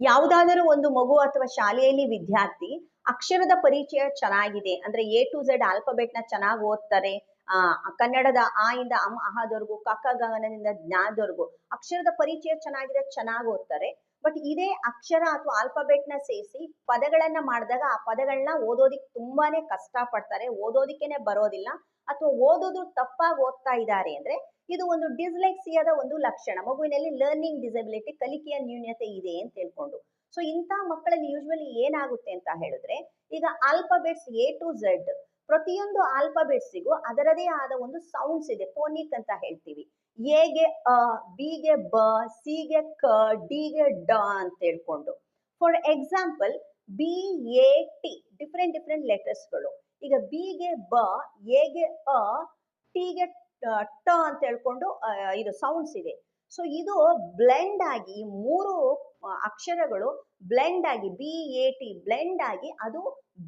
ಯಾವುದಾದರೂ ಒಂದು ಮಗು ಅಥವಾ ಶಾಲೆಯಲ್ಲಿ ವಿದ್ಯಾರ್ಥಿ ಅಕ್ಷರದ ಪರಿಚಯ ಚೆನ್ನಾಗಿದೆ ಅಂದ್ರೆ ಎ ಟು ಝೆಡ್ ಆಲ್ಫಾಬೆಟ್ ನ ಚೆನ್ನಾಗಿ ಓದ್ತಾರೆ. ಕನ್ನಡದ ಆ ಇಂದ ಅಂ ಅಹದವರೆಗೂ ಕಕ್ಕ ಗಗನದಿಂದ ಜ್ಞಾದವರೆಗೂ ಅಕ್ಷರದ ಪರಿಚಯ ಚೆನ್ನಾಗಿದೆ, ಚೆನ್ನಾಗಿ ಓದ್ತಾರೆ. ಬಟ್ ಇದೇ ಅಕ್ಷರ ಅಥವಾ ಆಲ್ಫಾಬೆಟ್ ನ ಸೇರಿಸಿ ಪದಗಳನ್ನ ಮಾಡಿದಾಗ ಆ ಪದಗಳನ್ನ ಓದೋದಿಕ್ ತುಂಬಾನೇ ಕಷ್ಟ ಪಡ್ತಾರೆ, ಓದೋದಿಕ್ಕೇನೆ ಬರೋದಿಲ್ಲ ಅಥವಾ ಓದೋದು ತಪ್ಪಾಗಿ ಓದ್ತಾ ಇದ್ದಾರೆ ಅಂದ್ರೆ ಇದು ಒಂದು ಡಿಸ್ಲೆಕ್ಸಿಯಾದ ಒಂದು ಲಕ್ಷಣ. ಮಗುವಿನಲ್ಲಿ ಲರ್ನಿಂಗ್ ಡಿಸಬಿಲಿಟಿ, ಕಲಿಕೆಯ ನ್ಯೂನ್ಯತೆ ಇದೆ ಅಂತ ಹೇಳ್ಕೊಂಡು. ಸೊ ಇಂಥ ಮಕ್ಕಳಲ್ಲಿ ಯೂಶ್ವಲಿ ಏನಾಗುತ್ತೆ ಅಂತ ಹೇಳಿದ್ರೆ, ಈಗ ಆಲ್ಫಾಬೆಟ್ಸ್ ಎ ಟು ಝೆಡ್ ಪ್ರತಿಯೊಂದು ಆಲ್ಫಾಬೆಟ್ಸಿಗೂ ಅದರದೇ ಆದ ಒಂದು ಸೌಂಡ್ಸ್ ಇದೆ, ಫೋನಿಕ್ ಅಂತ ಹೇಳ್ತೀವಿ. ಎಗೆ ಅ, ಬಿಗೆ ಬ, ಸಿಗೆ ಕ, ಡಿಗೆ ಡ ಅಂತ ಹೇಳ್ಕೊಂಡು. For example B A T different different ಲೆಟರ್ಸ್ಗಳು. ಈಗ ಬಿಗೆ ಬ, ಎಗೆ ಅ, ಟಿಗೆ ಟ ಅಂತ ಹೇಳ್ಕೊಂಡು ಇದು ಸೌಂಡ್ಸ್ ಇದೆ. ಸೊ ಇದು ಬ್ಲೆಂಡ್ ಆಗಿ ಮೂರು ಅಕ್ಷರಗಳು ಬ್ಲೆಂಡ್ ಆಗಿ ಬಿ ಎ ಟಿ ಬ್ಲೆಂಡ್ ಆಗಿ ಅದು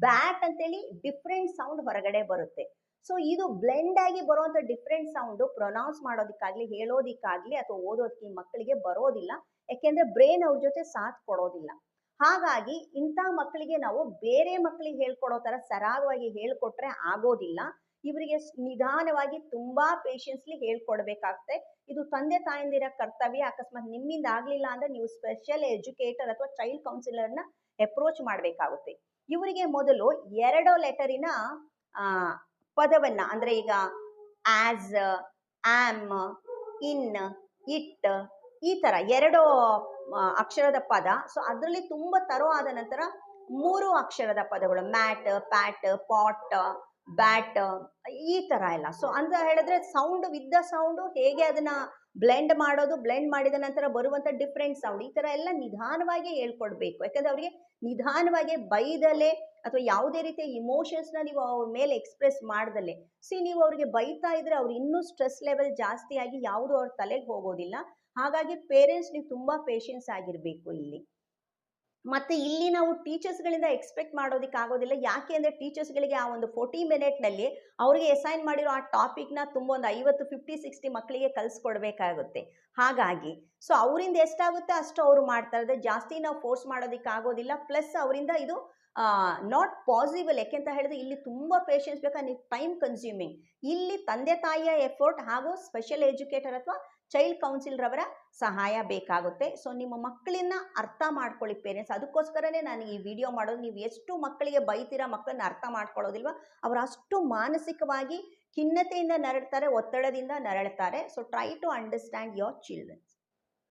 ಬ್ಯಾಟ್ ಅಂತೇಳಿ ಡಿಫ್ರೆಂಟ್ ಸೌಂಡ್ ಹೊರಗಡೆ ಬರುತ್ತೆ. ಸೊ ಇದು ಬ್ಲೆಂಡ್ ಆಗಿ ಬರುವಂತ ಡಿಫ್ರೆಂಟ್ ಸೌಂಡ್ ಪ್ರೊನೌನ್ಸ್ ಮಾಡೋದಕ್ಕಾಗ್ಲಿ, ಹೇಳೋದಿಕ್ಕಾಗ್ಲಿ ಅಥವಾ ಓದೋದಕ್ಕೆ ಮಕ್ಕಳಿಗೆ ಬರೋದಿಲ್ಲ. ಯಾಕೆಂದ್ರೆ ಬ್ರೈನ್ ಅವ್ರ ಜೊತೆ ಸಾಥ್ ಕೊಡೋದಿಲ್ಲ. ಹಾಗಾಗಿ ಇಂಥ ಮಕ್ಕಳಿಗೆ ನಾವು ಬೇರೆ ಮಕ್ಕಳಿಗೆ ಹೇಳ್ಕೊಡೋ ತರ ಸರಾಗವಾಗಿ ಹೇಳ್ಕೊಟ್ರೆ ಆಗೋದಿಲ್ಲ. ಇವರಿಗೆ ನಿಧಾನವಾಗಿ ತುಂಬಾ ಪೇಷನ್ಸ್ಲಿ ಹೇಳ್ಕೊಡ್ಬೇಕಾಗುತ್ತೆ. ಇದು ತಂದೆ ತಾಯಂದಿರ ಕರ್ತವ್ಯ. ಅಕಸ್ಮಾತ್ ನಿಮ್ಮಿಂದ ಆಗ್ಲಿಲ್ಲ ಅಂದ್ರೆ ನೀವು ಸ್ಪೆಷಲ್ ಎಜುಕೇಟರ್ ಅಥವಾ ಚೈಲ್ಡ್ ಕೌನ್ಸಿಲರ್ನ ಅಪ್ರೋಚ್ ಮಾಡ್ಬೇಕಾಗುತ್ತೆ. ಇವರಿಗೆ ಮೊದಲು 2 ಲೆಟರಿನ ಪದವನ್ನ ಅಂದ್ರೆ ಈಗ ಆಸ್, ಆಮ್, ಇನ್, ಇಟ್ ಈ ತರ 2 ಅಕ್ಷರದ ಪದ. ಸೊ ಅದರಲ್ಲಿ ತುಂಬಾ ತರೋ ಆದ ನಂತರ 3 ಅಕ್ಷರದ ಪದಗಳು ಮ್ಯಾಟ್, ಪ್ಯಾಟ್, ಪಾಟ್, ಬ್ಯಾಟ್ ಈ ತರ ಎಲ್ಲ. ಸೊ ಅಂತ ಹೇಳಿದ್ರೆ ಸೌಂಡ್ ವಿತ್ ದ ಸೌಂಡ್ ಹೇಗೆ ಅದನ್ನ ಬ್ಲೆಂಡ್ ಮಾಡೋದು, ಬ್ಲೆಂಡ್ ಮಾಡಿದ ನಂತರ ಬರುವಂತ ಡಿಫ್ರೆಂಟ್ ಸೌಂಡ್, ಈ ತರ ಎಲ್ಲ ನಿಧಾನವಾಗಿ ಹೇಳ್ಕೊಡ್ಬೇಕು. ಯಾಕಂದ್ರೆ ಅವರಿಗೆ ನಿಧಾನವಾಗಿ ಬೈದಲೆ ಅಥವಾ ಯಾವುದೇ ರೀತಿಯ ಇಮೋಷನ್ಸ್ ನ ನೀವು ಅವ್ರ ಮೇಲೆ ಎಕ್ಸ್ಪ್ರೆಸ್ ಮಾಡ್ದಲೆ ನೀವು ಅವ್ರಿಗೆ ಬೈತಾ ಇದ್ರೆ ಅವ್ರು ಇನ್ನೂ ಸ್ಟ್ರೆಸ್ ಲೆವೆಲ್ ಜಾಸ್ತಿ ಆಗಿ ಯಾವುದು ಅವ್ರ ತಲೆಗೆ ಹೋಗೋದಿಲ್ಲ. ಹಾಗಾಗಿ ಪೇರೆಂಟ್ಸ್ ನೀವು ತುಂಬಾ ಪೇಷನ್ಸ್ ಆಗಿರ್ಬೇಕು ಇಲ್ಲಿ. ಮತ್ತೆ ಇಲ್ಲಿ ನಾವು ಟೀಚರ್ಸ್ ಗಳಿಂದ ಎಕ್ಸ್ಪೆಕ್ಟ್ ಮಾಡೋದಕ್ಕೆ ಆಗೋದಿಲ್ಲ. ಯಾಕೆ ಅಂದ್ರೆ ಟೀಚರ್ಸ್ ಗಳಿಗೆ ಆ ಒಂದು 40 ಮಿನಿಟ್ ನಲ್ಲಿ ಅವ್ರಿಗೆ ಅಸೈನ್ ಮಾಡಿರೋ ಆ ಟಾಪಿಕ್ ನ ತುಂಬ ಒಂದು 50, 50, 60 ಮಕ್ಕಳಿಗೆ ಕಲ್ಸ್ಕೊಡ್ಬೇಕಾಗುತ್ತೆ. ಹಾಗಾಗಿ ಸೊ ಅವರಿಂದ ಎಷ್ಟಾಗುತ್ತೆ ಅಷ್ಟು ಅವರು ಮಾಡ್ತಾ ಇದ್ದಾರೆ. ಜಾಸ್ತಿ ನಾವು ಫೋರ್ಸ್ ಮಾಡೋದಕ್ಕೆ ಆಗೋದಿಲ್ಲ. ಪ್ಲಸ್ ಅವರಿಂದ ಇದು ನಾಟ್ ಪಾಸಿಬಲ್. ಯಾಕೆಂತ ಹೇಳಿದ್ರೆ ಇಲ್ಲಿ ತುಂಬಾ ಪೇಷನ್ಸ್ ಬೇಕಾ, ನೀವು ಟೈಮ್ ಕನ್ಸ್ಯೂಮಿಂಗ್. ಇಲ್ಲಿ ತಂದೆ ತಾಯಿಯ ಎಫರ್ಟ್ ಹಾಗೂ ಸ್ಪೆಷಲ್ ಎಜುಕೇಟರ್ ಅಥವಾ ಚೈಲ್ಡ್ ಕೌನ್ಸಿಲರ್ ಅವರ ಸಹಾಯ ಬೇಕಾಗುತ್ತೆ. ಸೊ ನಿಮ್ಮ ಮಕ್ಕಳನ್ನ ಅರ್ಥ ಮಾಡ್ಕೊಳ್ಳಿ ಪೇರೆಂಟ್ಸ್. ಅದಕ್ಕೋಸ್ಕರನೇ ನಾನು ಈ ವಿಡಿಯೋ ಮಾಡೋದು. ನೀವು ಎಷ್ಟು ಮಕ್ಕಳಿಗೆ ಬೈತೀರಾ, ಮಕ್ಕಳನ್ನ ಅರ್ಥ ಮಾಡ್ಕೊಳ್ಳೋದಿಲ್ವಾ, ಅವರು ಅಷ್ಟು ಮಾನಸಿಕವಾಗಿ ಖಿನ್ನತೆಯಿಂದ ನರಳ್ತಾರೆ, ಒತ್ತಡದಿಂದ ನರಳ್ತಾರೆ. So try to understand your children's.